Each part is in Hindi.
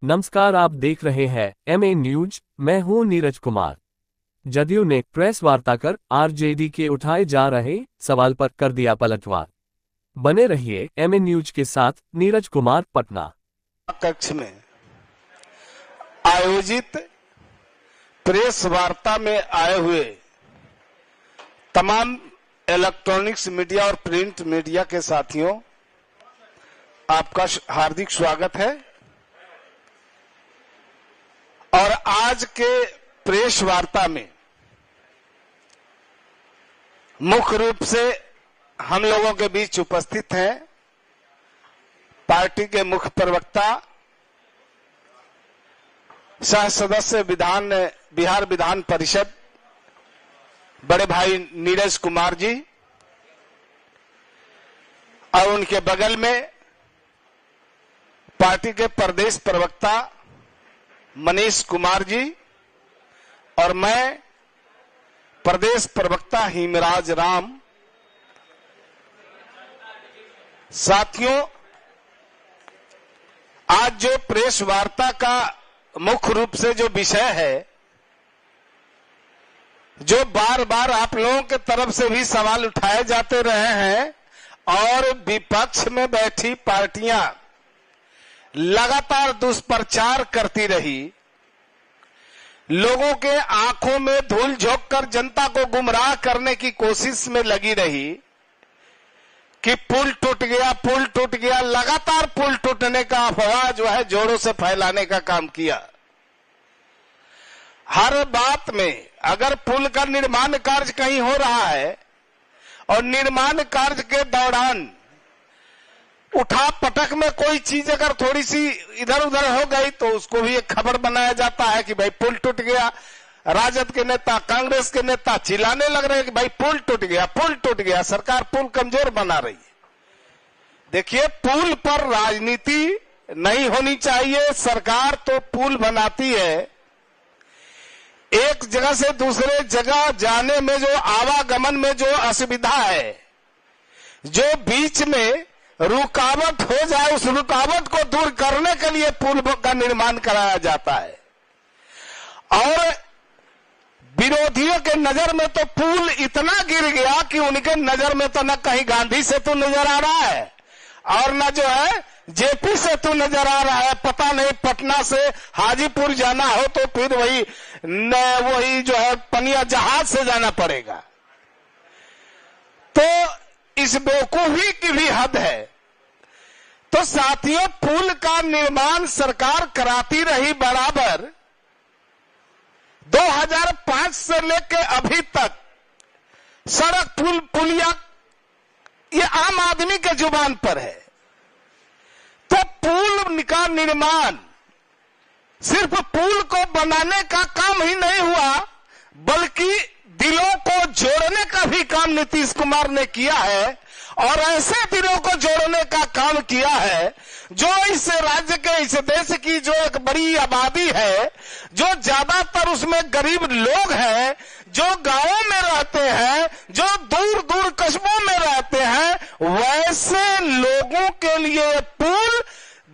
नमस्कार, आप देख रहे हैं एमए न्यूज। मैं हूं नीरज कुमार। जदयू ने प्रेस वार्ता कर आरजेडी के उठाए जा रहे सवाल पर कर दिया पलटवार। बने रहिए एमए न्यूज के साथ। नीरज कुमार, पटना। कक्ष में आयोजित प्रेस वार्ता में आए हुए तमाम इलेक्ट्रॉनिक्स मीडिया और प्रिंट मीडिया के साथियों, आपका हार्दिक स्वागत है। और आज के प्रेस वार्ता में मुख्य रूप से हम लोगों के बीच उपस्थित हैं पार्टी के मुख्य प्रवक्ता, सह सदस्य बिहार विधान परिषद बड़े भाई नीरज कुमार जी, और उनके बगल में पार्टी के प्रदेश प्रवक्ता मनीष कुमार जी, और मैं प्रदेश प्रवक्ता हिमराज राम। साथियों, आज जो प्रेस वार्ता का मुख्य रूप से जो विषय है, जो बार बार आप लोगों के तरफ से भी सवाल उठाए जाते रहे हैं और विपक्ष में बैठी पार्टियां लगातार दुष्प्रचार करती रही, लोगों के आंखों में धूल झोंक कर जनता को गुमराह करने की कोशिश में लगी रही कि पुल टूट गया, पुल टूट गया। लगातार पुल टूटने का अफवाह जो है जोरों से फैलाने का काम किया। हर बात में अगर पुल का निर्माण कार्य कहीं हो रहा है और निर्माण कार्य के दौरान उठा पटक में कोई चीज अगर थोड़ी सी इधर उधर हो गई तो उसको भी एक खबर बनाया जाता है कि भाई पुल टूट गया। राजद के नेता, कांग्रेस के नेता चिल्लाने लग रहे हैं कि भाई पुल टूट गया, पुल टूट गया, सरकार पुल कमजोर बना रही है। देखिए, पुल पर राजनीति नहीं होनी चाहिए। सरकार तो पुल बनाती है, एक जगह से दूसरे जगह जाने में जो आवागमन में जो असुविधा है, जो बीच में रुकावट हो जाए, उस रुकावट को दूर करने के लिए पुल का निर्माण कराया जाता है। और विरोधियों के नजर में तो पुल इतना गिर गया कि उनके नजर में तो न कहीं गांधी सेतु नजर आ रहा है और न जो है जेपी सेतु नजर आ रहा है। पता नहीं पटना से हाजीपुर जाना हो तो फिर वही जो है पनिया जहाज से जाना पड़ेगा। तो इस बेवकूफी की भी हद है। तो साथियों, पुल का निर्माण सरकार कराती रही बराबर। 2005 से लेकर अभी तक सड़क पुलिया ये आम आदमी के जुबान पर है। तो पुल का निर्माण सिर्फ पुल को बनाने का काम ही नहीं हुआ, बल्कि दिलों को जोड़ने का भी काम नीतीश कुमार ने किया है। और ऐसे दिलों को जोड़ने का काम किया है जो इस राज्य के, इस देश की जो एक बड़ी आबादी है, जो ज्यादातर उसमें गरीब लोग हैं, जो गांवों में रहते हैं, जो दूर दूर कस्बों में रहते हैं, वैसे लोगों के लिए पुल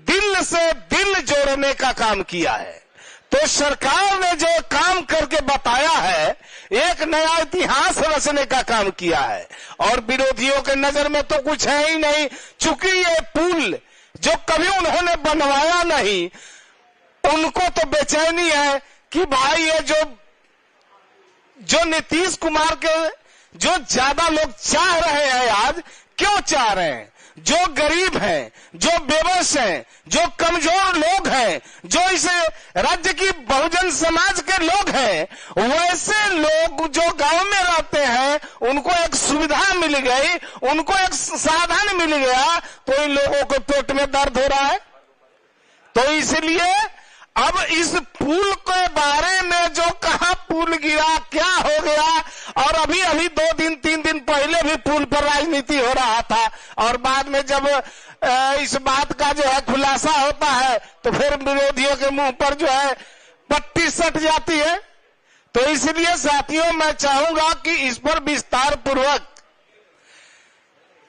दिल से दिल जोड़ने का काम किया है। तो सरकार ने जो काम करके बताया है, एक नया इतिहास रचने का काम किया है। और विरोधियों के नजर में तो कुछ है ही नहीं, चूंकि ये पुल जो कभी उन्होंने बनवाया नहीं, उनको तो बेचैनी है कि भाई ये जो नीतीश कुमार के जो ज्यादा लोग चाह रहे हैं, आज क्यों चाह रहे हैं? जो गरीब हैं, जो बेबस हैं, जो कमजोर लोग हैं, जो इस राज्य की बहुजन समाज के लोग हैं, वैसे लोग जो गांव में रहते हैं, उनको एक सुविधा मिल गई, उनको एक साधन मिल गया, तो इन लोगों को पेट में दर्द हो रहा है। तो इसलिए अब इस पुल के बारे में जो कहा पुल गिरा, क्या हो गया, और अभी 2-3 दिन पहले भी पुल पर राजनीति हो रहा था, और बाद में जब इस बात का जो है खुलासा होता है तो फिर विरोधियों के मुंह पर जो है पट्टी सट जाती है। तो इसलिए साथियों, मैं चाहूंगा कि इस पर विस्तार पूर्वक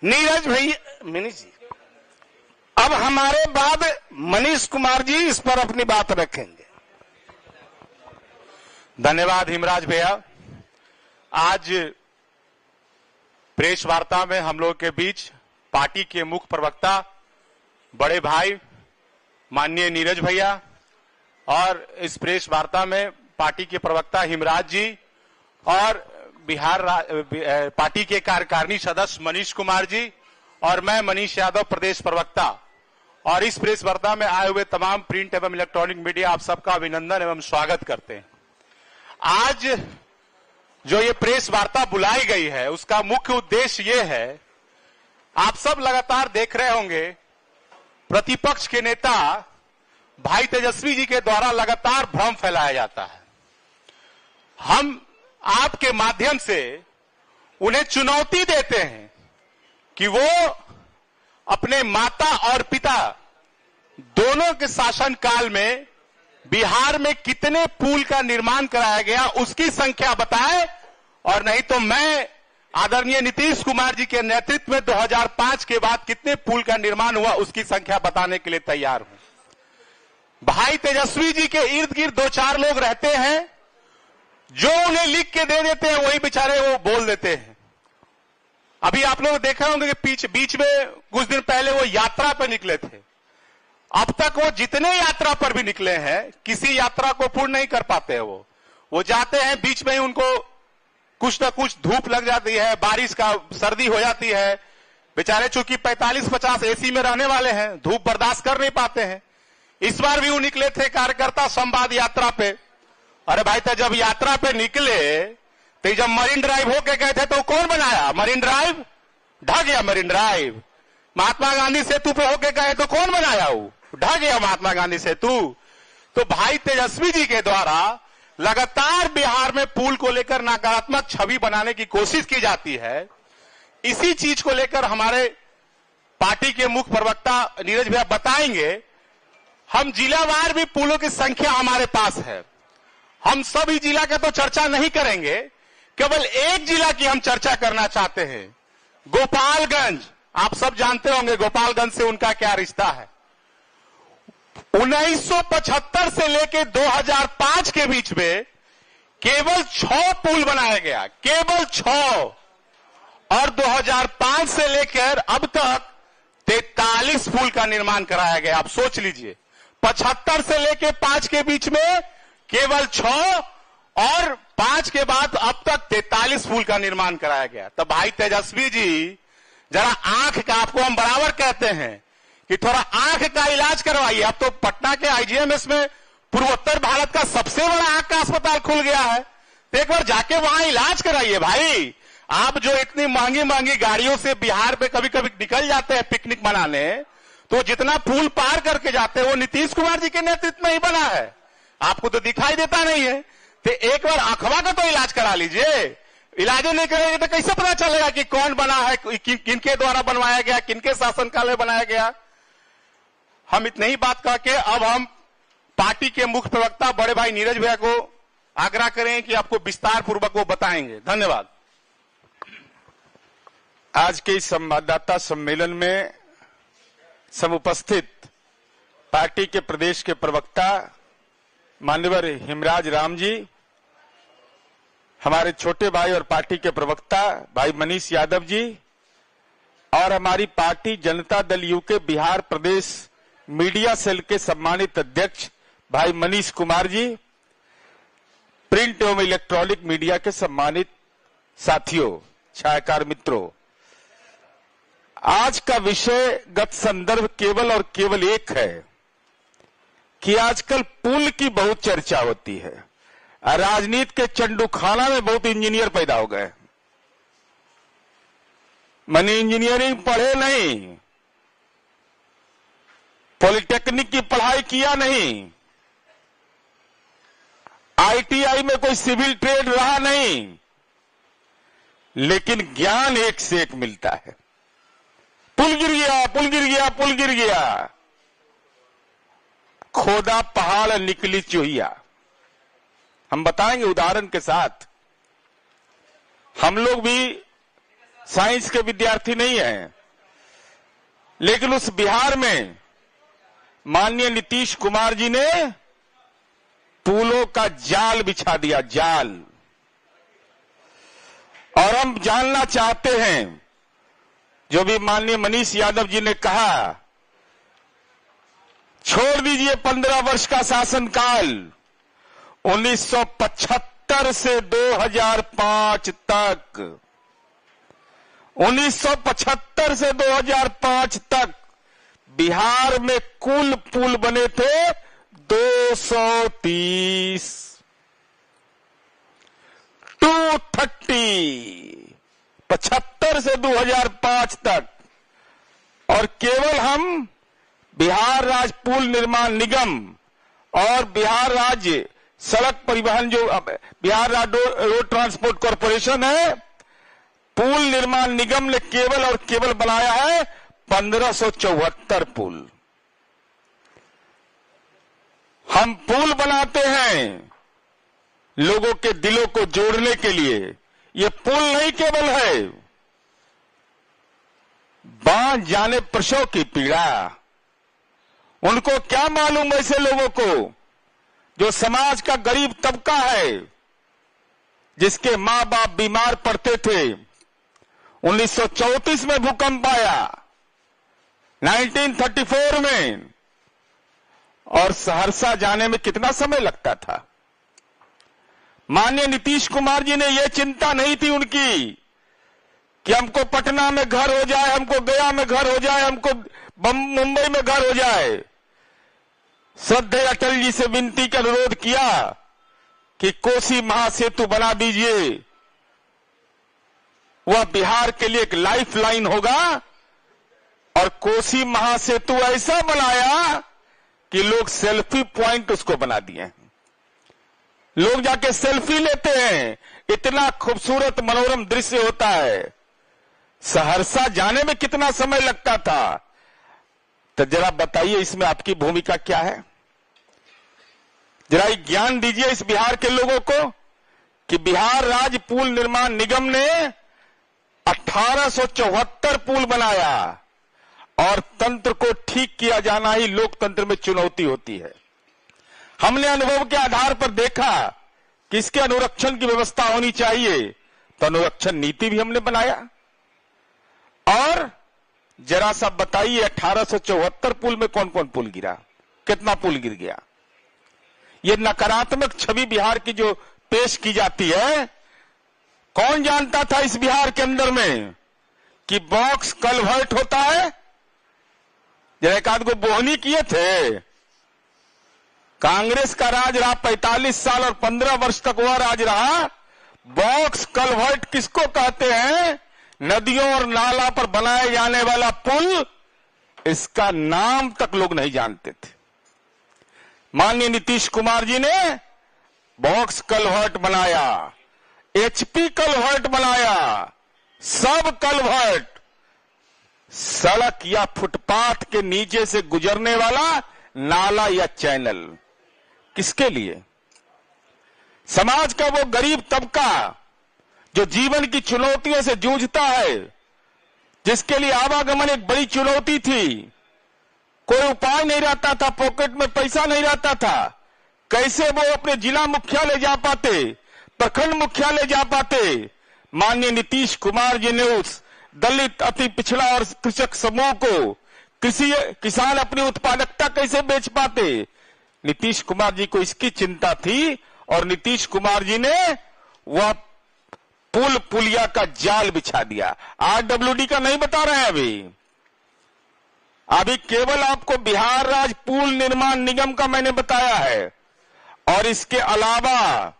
नीरज भैया, मिनी जी, अब अब हमारे बाद मनीष कुमार जी इस पर अपनी बात रखेंगे। धन्यवाद हिमराज भैया। आज प्रेस वार्ता में हम लोग के बीच पार्टी के मुख्य प्रवक्ता बड़े भाई माननीय नीरज भैया और इस प्रेस वार्ता में पार्टी के प्रवक्ता हिमराज जी और बिहार पार्टी के कार्यकारिणी सदस्य मनीष कुमार जी और मैं मनीष यादव प्रदेश प्रवक्ता और इस प्रेस वार्ता में आए हुए तमाम प्रिंट एवं इलेक्ट्रॉनिक मीडिया आप सबका अभिनंदन एवं स्वागत करते हैं। आज जो ये प्रेस वार्ता बुलाई गई है उसका मुख्य उद्देश्य ये है, आप सब लगातार देख रहे होंगे प्रतिपक्ष के नेता भाई तेजस्वी जी के द्वारा लगातार भ्रम फैलाया जाता है। हम आपके माध्यम से उन्हें चुनौती देते हैं कि वो अपने माता और पिता दोनों के शासन काल में बिहार में कितने पुल का निर्माण कराया गया उसकी संख्या बताए, और नहीं तो मैं आदरणीय नीतीश कुमार जी के नेतृत्व में 2005 के बाद कितने पुल का निर्माण हुआ उसकी संख्या बताने के लिए तैयार हूं। भाई तेजस्वी जी के इर्द गिर्द 2-4 लोग रहते हैं जो उन्हें लिख के दे देते हैं, वही बेचारे वो बोल देते हैं। अभी आप लोग देखे होंगे कि बीच में कुछ दिन पहले वो यात्रा पर निकले थे। अब तक वो जितने यात्रा पर भी निकले हैं किसी यात्रा को पूर्ण नहीं कर पाते हैं। वो जाते हैं, बीच में ही उनको कुछ ना कुछ धूप लग जाती है, बारिश का सर्दी हो जाती है। बेचारे चूंकि 45-50 एसी में रहने वाले हैं, धूप बर्दाश्त कर नहीं पाते हैं। इस बार भी वो निकले थे कार्यकर्ता संवाद यात्रा पे। अरे भाई, तो जब यात्रा पे निकले तो जब मरीन ड्राइव होके गए थे तो कौन बनाया मरीन ड्राइव? ढह गया मरीन ड्राइव। महात्मा गांधी सेतु पे होके गए तो कौन बनाया? वो ढह गया महात्मा गांधी सेतु। तो भाई तेजस्वी जी के द्वारा लगातार बिहार में पुल को लेकर नकारात्मक छवि बनाने की कोशिश की जाती है। इसी चीज को लेकर हमारे पार्टी के मुख्य प्रवक्ता नीरज भैया बताएंगे। हम जिलावार भी पुलों की संख्या हमारे पास है। हम सभी जिला का तो चर्चा नहीं करेंगे, केवल एक जिला की हम चर्चा करना चाहते हैं, गोपालगंज। आप सब जानते होंगे गोपालगंज से उनका क्या रिश्ता है। 1975 से लेकर 2005 के बीच में केवल 6 पुल बनाया गया, केवल 6, और 2005 से लेकर अब तक 43 पुल का निर्माण कराया गया। आप सोच लीजिए, 75 से लेकर 5 के बीच में केवल 6 और 5 के बाद अब तक 43 पुल का निर्माण कराया गया। तो भाई तेजस्वी जी, जरा आंख का, आपको हम बराबर कहते हैं कि थोड़ा आंख का इलाज करवाइए। अब तो पटना के आईजीएमएस में पूर्वोत्तर भारत का सबसे बड़ा आंख का अस्पताल खुल गया है, तो एक बार जाके वहां इलाज कराइए भाई। आप जो इतनी महंगी महंगी गाड़ियों से बिहार पे कभी कभी निकल जाते हैं पिकनिक मनाने, तो जितना पुल पार करके जाते हैं वो नीतीश कुमार जी के नेतृत्व में ही बना है, आपको तो दिखाई देता नहीं है। तो एक बार आंखवा का तो इलाज करा लीजिए। इलाज नहीं करेंगे तो कैसे पता चलेगा कि कौन बना है, किनके द्वारा बनवाया गया, किनके शासनकाल में बनाया गया। हम इतनी ही बात करके अब हम पार्टी के मुख्य प्रवक्ता बड़े भाई नीरज भैया को आग्रह करें कि आपको विस्तार पूर्वक वो बताएंगे। धन्यवाद। आज के इस संवाददाता सम्मेलन में समुपस्थित पार्टी के प्रदेश के प्रवक्ता माननीय हिमराज राम जी, हमारे छोटे भाई और पार्टी के प्रवक्ता भाई मनीष यादव जी, और हमारी पार्टी जनता दल यूके बिहार प्रदेश मीडिया सेल के सम्मानित अध्यक्ष भाई मनीष कुमार जी, प्रिंट एवं इलेक्ट्रॉनिक मीडिया के सम्मानित साथियों, छायाकार मित्रों, आज का विषयगत संदर्भ केवल और केवल एक है कि आजकल पुल की बहुत चर्चा होती है। राजनीति के चंडूखाना में बहुत इंजीनियर पैदा हो गए। मनी इंजीनियरिंग पढ़े नहीं, पॉलिटेक्निक की पढ़ाई किया नहीं, आईटीआई में कोई सिविल ट्रेड रहा नहीं, लेकिन ज्ञान एक से एक मिलता है। पुल गिर गया, पुल गिर गया, पुल गिर गया, खोदा पहाड़ निकली चूहिया। हम बताएंगे उदाहरण के साथ। हम लोग भी साइंस के विद्यार्थी नहीं हैं, लेकिन उस बिहार में माननीय नीतीश कुमार जी ने पुलों का जाल बिछा दिया, जाल। और हम जानना चाहते हैं, जो भी माननीय मनीष यादव जी ने कहा, छोड़ दीजिए 15 वर्ष का शासनकाल, 1975 से 2005 तक, 1975 से 2005 तक बिहार में कुल पुल बने थे 230, 230, 75 से 2005 तक। और केवल हम बिहार राज्य पुल निर्माण निगम और बिहार राज्य सड़क परिवहन, जो बिहार राज्य रोड ट्रांसपोर्ट कॉरपोरेशन है, पुल निर्माण निगम ने केवल और केवल बनाया है 1574 पुल। हम पुल बनाते हैं लोगों के दिलों को जोड़ने के लिए। ये पुल नहीं केवल है, बांध जाने प्रसव की पीड़ा। उनको क्या मालूम ऐसे लोगों को, जो समाज का गरीब तबका है, जिसके मां बाप बीमार पड़ते थे। 1934 में भूकंप आया, 1934 में, और सहरसा जाने में कितना समय लगता था। माननीय नीतीश कुमार जी ने यह चिंता नहीं थी उनकी कि हमको पटना में घर हो जाए, हमको गया में घर हो जाए, हमको मुंबई में घर हो जाए। श्रद्धेय अटल जी से विनती का अनुरोध किया कि कोसी महासेतु बना दीजिए, वह बिहार के लिए एक लाइफलाइन होगा। और कोसी महासेतु ऐसा बनाया कि लोग सेल्फी पॉइंट उसको बना दिए। लोग जाके सेल्फी लेते हैं, इतना खूबसूरत मनोरम दृश्य होता है। सहरसा जाने में कितना समय लगता था, तो जरा बताइए इसमें आपकी भूमिका क्या है। जरा ज्ञान दीजिए इस बिहार के लोगों को कि बिहार राज्य पुल निर्माण निगम ने 1874 पुल बनाया, और तंत्र को ठीक किया जाना ही लोकतंत्र में चुनौती होती है। हमने अनुभव के आधार पर देखा कि इसके अनुरक्षण की व्यवस्था होनी चाहिए, तो अनुरक्षण नीति भी हमने बनाया। और जरा सा बताइए 1874 पुल में कौन कौन पुल गिरा, कितना पुल गिर गया। ये नकारात्मक छवि बिहार की जो पेश की जाती है, कौन जानता था इस बिहार के अंदर में कि बॉक्स कल्वर्ट होता है। जरा एक आध को बोहनी किए थे। कांग्रेस का राज रहा 45 साल और 15 वर्ष तक वह राज रहा। बॉक्स कल्वर्ट किसको कहते हैं? नदियों और नाला पर बनाए जाने वाला पुल, इसका नाम तक लोग नहीं जानते थे। माननीय नीतीश कुमार जी ने बॉक्स कल्वर्ट बनाया, एचपी कल्वर्ट बनाया, सब कल्वर्ट सड़क या फुटपाथ के नीचे से गुजरने वाला नाला या चैनल, किसके लिए? समाज का वो गरीब तबका जो जीवन की चुनौतियों से जूझता है, जिसके लिए आवागमन एक बड़ी चुनौती थी। कोई उपाय नहीं रहता था, पॉकेट में पैसा नहीं रहता था। कैसे वो अपने जिला मुख्यालय जा पाते, प्रखंड मुख्यालय जा पाते? माननीय नीतीश कुमार जी ने उस दलित, अति पिछड़ा और कृषक समूह को किसान अपनी उत्पादकता कैसे बेच पाते? नीतीश कुमार जी को इसकी चिंता थी, और नीतीश कुमार जी ने वह पुल पुलिया का जाल बिछा दिया। आरडब्ल्यूडी का नहीं बता रहे हैं अभी केवल आपको बिहार राज्य पुल निर्माण निगम का मैंने बताया है। और इसके अलावा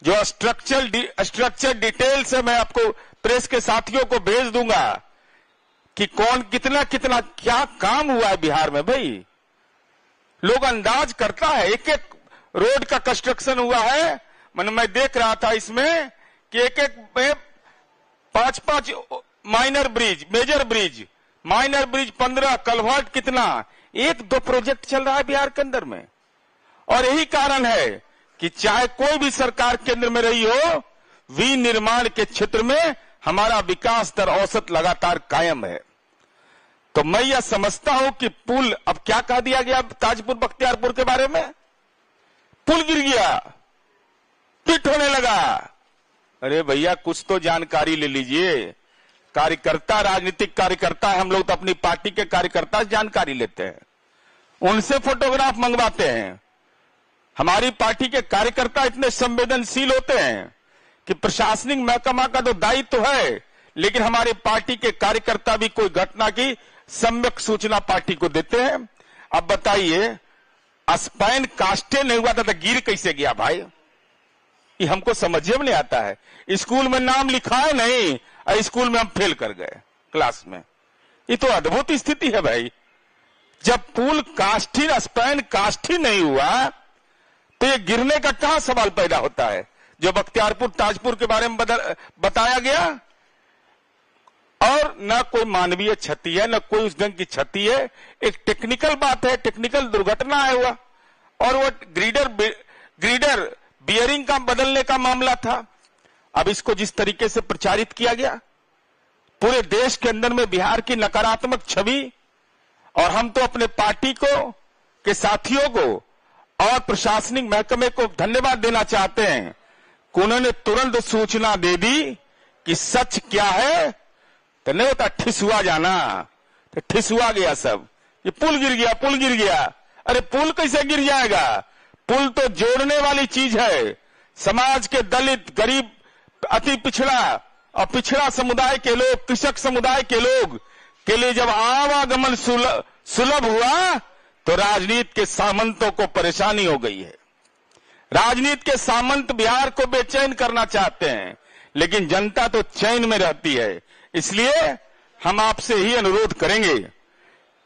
जो स्ट्रक्चर डिटेल्स है, मैं आपको प्रेस के साथियों को भेज दूंगा कि कौन कितना कितना क्या काम हुआ है बिहार में। भाई लोग अंदाज करता है, एक एक रोड का कंस्ट्रक्शन हुआ है। मैं देख रहा था इसमें कि एक एक 5-5 minor bridge, major bridge, minor bridge 15, culvert कितना, 1-2 प्रोजेक्ट चल रहा है बिहार के अंदर में। और यही कारण है कि चाहे कोई भी सरकार केंद्र में रही हो, विनिर्माण के क्षेत्र में हमारा विकास दर औसत लगातार कायम है। तो मैं यह समझता हूं कि पुल, अब क्या कह दिया गया ताजपुर बख्तियारपुर के बारे में, पुल गिर गया, पिट होने लगा। अरे भैया कुछ तो जानकारी ले लीजिए। कार्यकर्ता, राजनीतिक कार्यकर्ता, हम लोग तो अपनी पार्टी के कार्यकर्ता से जानकारी लेते हैं, उनसे फोटोग्राफ मंगवाते हैं। हमारी पार्टी के कार्यकर्ता इतने संवेदनशील होते हैं कि प्रशासनिक महकमा का तो दायित्व है, लेकिन हमारी पार्टी के कार्यकर्ता भी कोई घटना की सम्यक सूचना पार्टी को देते हैं। अब बताइए, स्पाइन कास्टे नहीं हुआ था तो गिर कैसे गया भाई? ये हमको समझ में नहीं आता है। स्कूल में नाम लिखा है नहीं और स्कूल में हम फेल कर गए क्लास में। ये तो अद्भुत स्थिति है भाई। जब पुल कास्टिन, स्पाइन कास्टिन नहीं हुआ तो ये गिरने का कहां सवाल पैदा होता है? जो बख्तियारपुर ताजपुर के बारे में बताया गया, और न कोई मानवीय क्षति है, न कोई उस ढंग की क्षति है। एक टेक्निकल बात है, टेक्निकल दुर्घटना है हुआ, और वो ग्रीडर बियरिंग का बदलने का मामला था। अब इसको जिस तरीके से प्रचारित किया गया पूरे देश के अंदर में, बिहार की नकारात्मक छवि, और हम तो अपने पार्टी को के साथियों को और प्रशासनिक महकमे को धन्यवाद देना चाहते हैं कि उन्होंने तुरंत सूचना दे दी कि सच क्या है। तो नहीं होता ठिसुआ जाना, तो ठिसुआ गया सब, ये पुल गिर गया, पुल गिर गया। अरे पुल कैसे गिर जाएगा? पुल तो जोड़ने वाली चीज है। समाज के दलित, गरीब, अति पिछड़ा और पिछड़ा समुदाय के लोग, कृषक समुदाय के लोग के लिए जब आवागमन सुलभ हुआ तो राजनीति के सामंतों को परेशानी हो गई है। राजनीति के सामंत बिहार को बेचैन करना चाहते हैं, लेकिन जनता तो चैन में रहती है। इसलिए हम आपसे ही अनुरोध करेंगे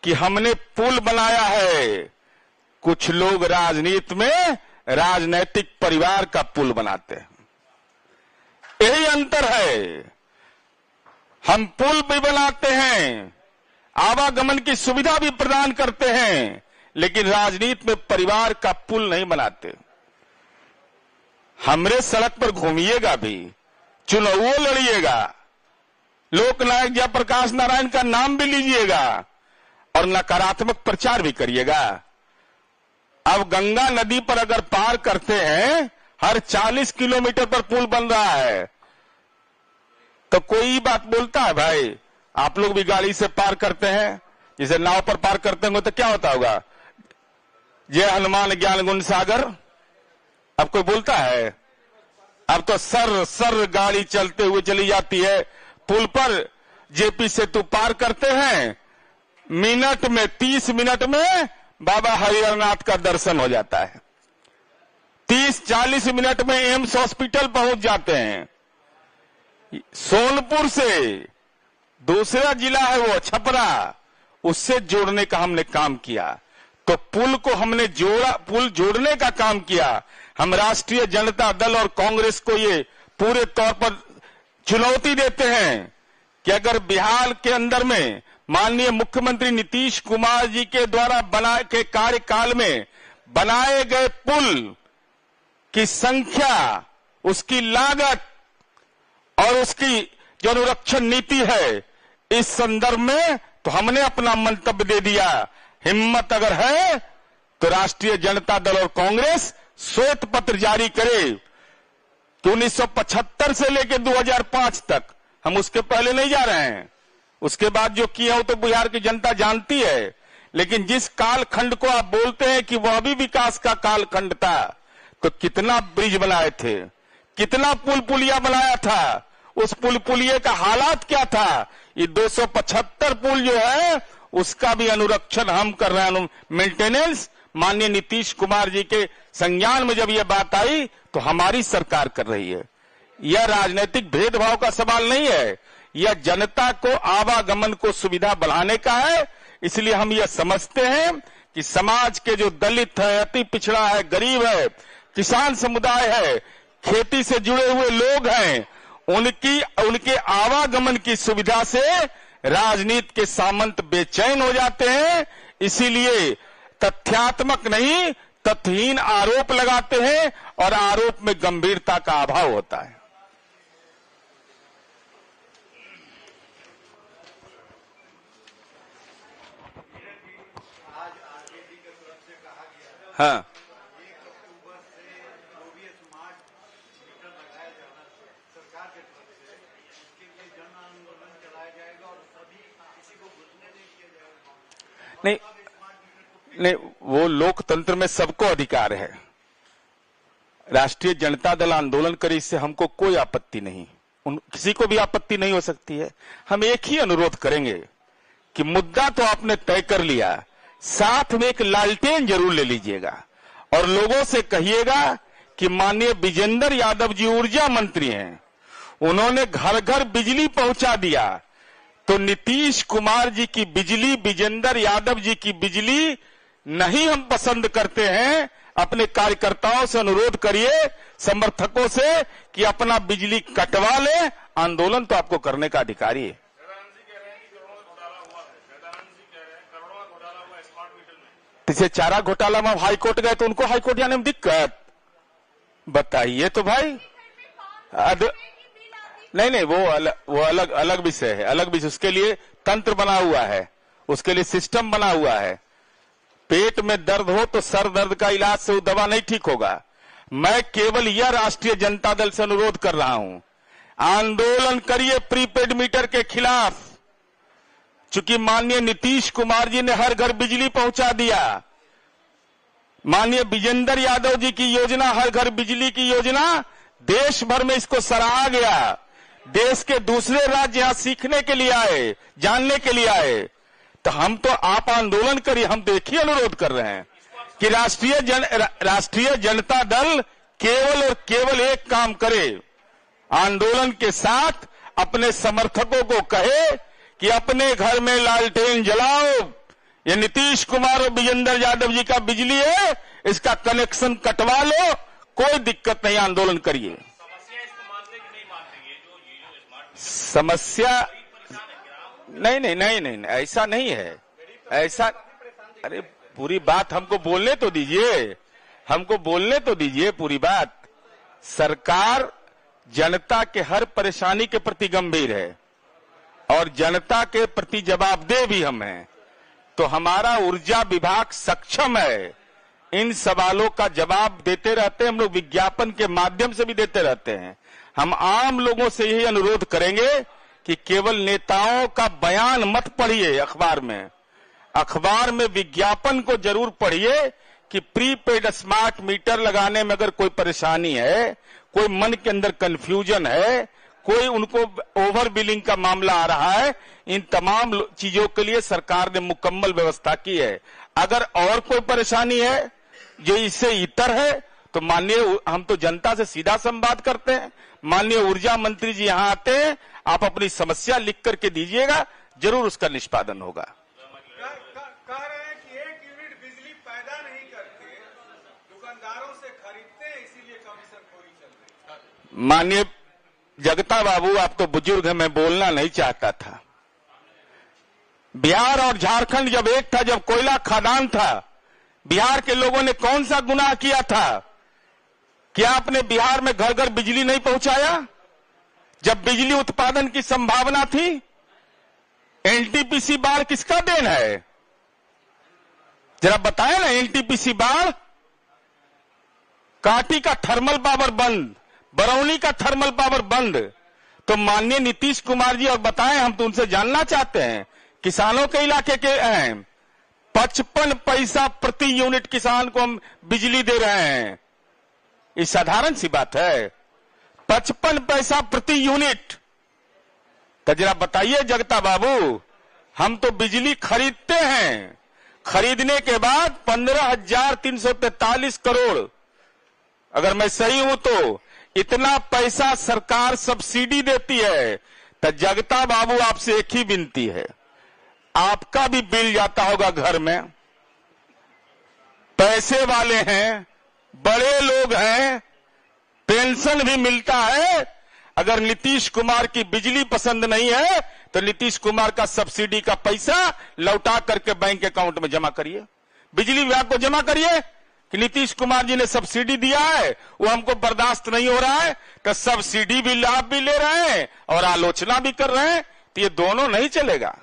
कि हमने पुल बनाया है, कुछ लोग राजनीति में राजनैतिक परिवार का पुल बनाते हैं। यही अंतर है। हम पुल भी बनाते हैं, आवागमन की सुविधा भी प्रदान करते हैं, लेकिन राजनीति में परिवार का पुल नहीं बनाते। हमरे सड़क पर घूमिएगा भी, चुनाव लड़िएगा, लोकनायक जयप्रकाश नारायण का नाम भी लीजिएगा और नकारात्मक प्रचार भी करिएगा। अब गंगा नदी पर अगर पार करते हैं, हर 40 किलोमीटर पर पुल बन रहा है, तो कोई बात बोलता है भाई? आप लोग भी गाड़ी से पार करते हैं, जैसे नाव पर पार करते होंगे, तो क्या होता होगा? जय हनुमान ज्ञान गुण सागर। अब कोई बोलता है? अब तो सर गाड़ी चलते हुए चली जाती है पुल पर। जेपी सेतु पार करते हैं, मिनट में, 30 मिनट में बाबा हरिहरनाथ का दर्शन हो जाता है। 30-40 मिनट में एम्स हॉस्पिटल पहुंच जाते हैं। सोनपुर से दूसरा जिला है वो छपरा, उससे जोड़ने का हमने काम किया। तो पुल को हमने जोड़ा, पुल जोड़ने का काम किया। हम राष्ट्रीय जनता दल और कांग्रेस को ये पूरे तौर पर चुनौती देते हैं कि अगर बिहार के अंदर में माननीय मुख्यमंत्री नीतीश कुमार जी के द्वारा बनाए के कार्यकाल में बनाए गए पुल की संख्या, उसकी लागत और उसकी जो अनुरक्षण नीति है, इस संदर्भ में तो हमने अपना मंतव्य दे दिया। हिम्मत अगर है तो राष्ट्रीय जनता दल और कांग्रेस श्वेत पत्र जारी करे कि 1975 से लेकर 2005 तक, हम उसके पहले नहीं जा रहे हैं, उसके बाद जो किया हो तो बिहार की जनता जानती है। लेकिन जिस कालखंड को आप बोलते हैं कि वह भी विकास का कालखंड था, तो कितना ब्रिज बनाए थे, कितना पुल पुलिया बनाया था, उस पुल पुलिये का हालात क्या था? ये 275 पुल जो है उसका भी अनुरक्षण हम कर रहे हैं, मेंटेनेंस। माननीय नीतीश कुमार जी के संज्ञान में जब यह बात आई तो हमारी सरकार कर रही है। यह राजनीतिक भेदभाव का सवाल नहीं है, यह जनता को आवागमन को सुविधा बढ़ाने का है। इसलिए हम यह समझते हैं कि समाज के जो दलित है, अति पिछड़ा है, गरीब है, किसान समुदाय है, खेती से जुड़े हुए लोग हैं, उनके आवागमन की सुविधा से राजनीति के सामंत बेचैन हो जाते हैं। इसीलिए तथ्यात्मक नहीं, तथ्यहीन आरोप लगाते हैं और आरोप में गंभीरता का अभाव होता है। हाँ, नहीं नहीं, वो लोकतंत्र में सबको अधिकार है। राष्ट्रीय जनता दल आंदोलन करे, इससे हमको कोई आपत्ति नहीं, किसी को भी आपत्ति नहीं हो सकती है। हम एक ही अनुरोध करेंगे कि मुद्दा तो आपने तय कर लिया, साथ में एक लालटेन जरूर ले लीजिएगा और लोगों से कहिएगा कि माननीय विजेंद्र यादव जी ऊर्जा मंत्री हैं, उन्होंने घर घर बिजली पहुंचा दिया, तो नीतीश कुमार जी की बिजली, विजेंद्र यादव जी की बिजली नहीं हम पसंद करते हैं। अपने कार्यकर्ताओं से अनुरोध करिए, समर्थकों से, कि अपना बिजली कटवा ले। आंदोलन तो आपको करने का अधिकार है। पिछले चारा घोटाला में हाईकोर्ट गए तो उनको हाईकोर्ट जाने में दिक्कत, बताइए तो भाई। नहीं, वो अलग विषय है, अलग विषय। उसके लिए तंत्र बना हुआ है, उसके लिए सिस्टम बना हुआ है। पेट में दर्द हो तो सर दर्द का इलाज से वो दवा नहीं ठीक होगा। मैं केवल यह राष्ट्रीय जनता दल से अनुरोध कर रहा हूं, आंदोलन करिए प्रीपेड मीटर के खिलाफ। चूंकि माननीय नीतीश कुमार जी ने हर घर बिजली पहुंचा दिया, माननीय विजेंद्र यादव जी की योजना, हर घर बिजली की योजना, देश भर में इसको सराहा गया। देश के दूसरे राज्य यहां सीखने के लिए आए, जानने के लिए आए। तो हम तो आप आंदोलन करिए, हम तो एक ही अनुरोध कर रहे हैं कि राष्ट्रीय जनता दल केवल और केवल एक काम करे, आंदोलन के साथ अपने समर्थकों को कहे कि अपने घर में लालटेन जलाओ, ये नीतीश कुमार और विजेंद्र यादव जी का बिजली है, इसका कनेक्शन कटवा लो, कोई दिक्कत नहीं, आंदोलन करिए। समस्या नहीं, ऐसा नहीं है, ऐसा। अरे पूरी बात हमको बोलने तो दीजिए, हमको बोलने तो दीजिए पूरी बात। सरकार जनता के हर परेशानी के प्रति गंभीर है और जनता के प्रति जवाबदेह भी हम हैं। तो हमारा ऊर्जा विभाग सक्षम है, इन सवालों का जवाब देते रहते हैं। हम लोग विज्ञापन के माध्यम से भी देते रहते हैं। हम आम लोगों से यही अनुरोध करेंगे कि केवल नेताओं का बयान मत पढ़िए अखबार में, अखबार में विज्ञापन को जरूर पढ़िए कि प्रीपेड स्मार्ट मीटर लगाने में अगर कोई परेशानी है, कोई मन के अंदर कंफ्यूजन है, कोई उनको ओवर बिलिंग का मामला आ रहा है, इन तमाम चीजों के लिए सरकार ने मुकम्मल व्यवस्था की है। अगर और कोई परेशानी है जो इससे इतर है तो माननीय, हम तो जनता से सीधा संवाद करते हैं, माननीय ऊर्जा मंत्री जी यहां आते हैं, आप अपनी समस्या लिख करके दीजिएगा, जरूर उसका निष्पादन होगा। कह रहे हैं कि 1 यूनिट बिजली पैदा नहीं करते, दुकानदारों से खरीदते हैं, इसीलिए कमीशनखोरी चल रही है। माननीय जगता बाबू, आप तो बुजुर्ग हैं, मैं बोलना नहीं चाहता था। बिहार और झारखंड जब एक था, जब कोयला खदान था, बिहार के लोगों ने कौन सा गुनाह किया था? क्या आपने बिहार में घर घर बिजली नहीं पहुंचाया जब बिजली उत्पादन की संभावना थी? एनटीपीसी बाढ़ किसका देन है? जरा बताएं ना। एनटीपीसी बाढ़, काटी का थर्मल पावर बंद, बरौनी का थर्मल पावर बंद। तो माननीय नीतीश कुमार जी और बताएं, हम तो उनसे जानना चाहते हैं, किसानों के इलाके के हैं, 55 पैसा प्रति यूनिट किसान को हम बिजली दे रहे हैं। ये साधारण सी बात है, 55 पैसा प्रति यूनिट। तो जरा बताइए जगता बाबू, हम तो बिजली खरीदते हैं, खरीदने के बाद 15,343 करोड़, अगर मैं सही हूं तो इतना पैसा सरकार सब्सिडी देती है। तो जगता बाबू, आपसे एक ही विनती है, आपका भी बिल जाता होगा घर में, पैसे वाले हैं, बड़े लोग हैं, पेंशन भी मिलता है। अगर नीतीश कुमार की बिजली पसंद नहीं है तो नीतीश कुमार का सब्सिडी का पैसा लौटा करके बैंक अकाउंट में जमा करिए, बिजली विभाग को जमा करिए कि नीतीश कुमार जी ने सब्सिडी दिया है, वो हमको बर्दाश्त नहीं हो रहा है। तो सब्सिडी भी लाभ भी ले रहे हैं और आलोचना भी कर रहे हैं, तो ये दोनों नहीं चलेगा।